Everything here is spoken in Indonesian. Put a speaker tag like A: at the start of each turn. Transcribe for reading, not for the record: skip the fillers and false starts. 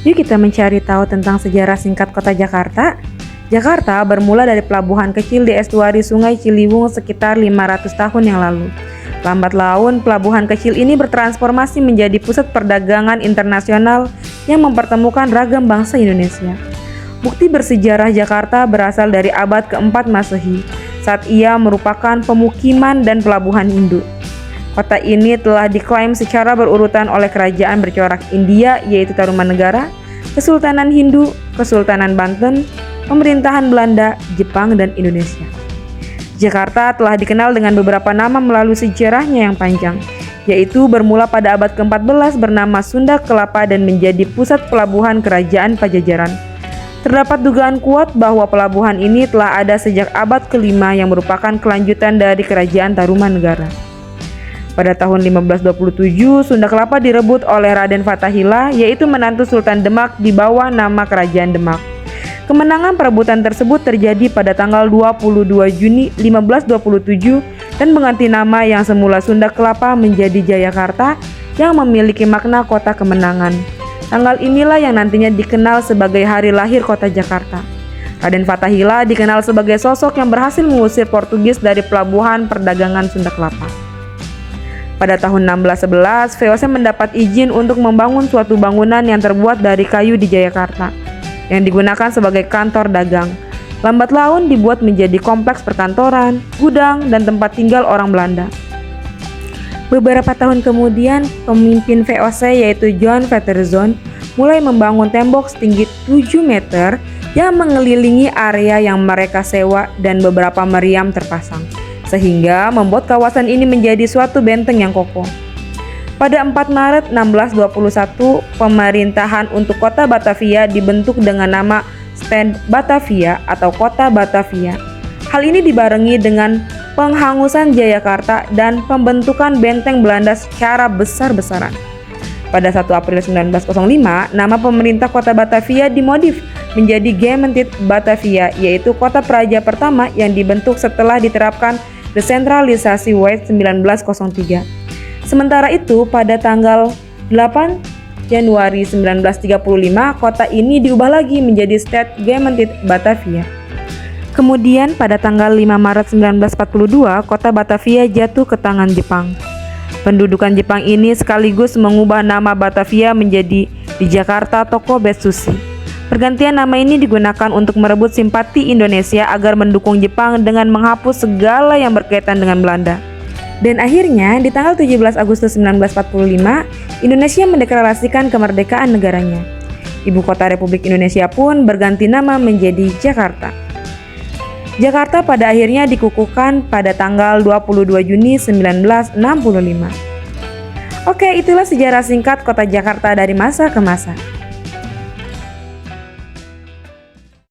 A: Yuk kita mencari tahu tentang sejarah singkat kota Jakarta. Jakarta bermula dari pelabuhan kecil di estuari Sungai Ciliwung sekitar 500 tahun yang lalu. Lambat laun, pelabuhan kecil ini bertransformasi menjadi pusat perdagangan internasional yang mempertemukan ragam bangsa Indonesia. Bukti bersejarah Jakarta berasal dari abad keempat Masehi, saat ia merupakan pemukiman dan pelabuhan Hindu. Kota ini telah diklaim secara berurutan oleh kerajaan bercorak India, yaitu Tarumanegara, Kesultanan Hindu, Kesultanan Banten, pemerintahan Belanda, Jepang, dan Indonesia. Jakarta telah dikenal dengan beberapa nama melalui sejarahnya yang panjang, yaitu bermula pada abad ke-14 bernama Sunda Kelapa dan menjadi pusat pelabuhan kerajaan Pajajaran. Terdapat dugaan kuat bahwa pelabuhan ini telah ada sejak abad ke-5 yang merupakan kelanjutan dari kerajaan Tarumanegara. Pada tahun 1527, Sunda Kelapa direbut oleh Raden Fathahillah, yaitu menantu Sultan Demak di bawah nama Kerajaan Demak. Kemenangan perebutan tersebut terjadi pada tanggal 22 Juni 1527 dan mengganti nama yang semula Sunda Kelapa menjadi Jayakarta yang memiliki makna kota kemenangan. Tanggal inilah yang nantinya dikenal sebagai hari lahir kota Jakarta. Raden Fathahillah dikenal sebagai sosok yang berhasil mengusir Portugis dari pelabuhan perdagangan Sunda Kelapa. Pada tahun 1611, VOC mendapat izin untuk membangun suatu bangunan yang terbuat dari kayu di Jayakarta, yang digunakan sebagai kantor dagang. Lambat laun dibuat menjadi kompleks perkantoran, gudang, dan tempat tinggal orang Belanda. Beberapa tahun kemudian, pemimpin VOC yaitu John Fattersson mulai membangun tembok setinggi 7 meter yang mengelilingi area yang mereka sewa dan beberapa meriam terpasang, sehingga membuat kawasan ini menjadi suatu benteng yang kokoh. Pada 4 Maret 1621, pemerintahan untuk kota Batavia dibentuk dengan nama Stad Batavia atau Kota Batavia. Hal ini dibarengi dengan penghangusan Jayakarta dan pembentukan benteng Belanda secara besar-besaran. Pada 1 April 1905, nama pemerintah kota Batavia dimodif menjadi Gemeente Batavia, yaitu kota praja pertama yang dibentuk setelah diterapkan desentralisasi West 1903. Sementara itu, pada tanggal 8 Januari 1935, kota ini diubah lagi menjadi Stad Gemeente Batavia. Kemudian pada tanggal 5 Maret 1942, kota Batavia jatuh ke tangan Jepang. Pendudukan Jepang ini sekaligus mengubah nama Batavia menjadi di Jakarta Toko Betsushi. Pergantian nama ini digunakan untuk merebut simpati Indonesia agar mendukung Jepang dengan menghapus segala yang berkaitan dengan Belanda. Dan akhirnya di tanggal 17 Agustus 1945, Indonesia mendeklarasikan kemerdekaan negaranya. Ibu kota Republik Indonesia pun berganti nama menjadi Jakarta. Jakarta pada akhirnya dikukuhkan pada tanggal 22 Juni 1965. Oke, itulah sejarah singkat kota Jakarta dari masa ke masa.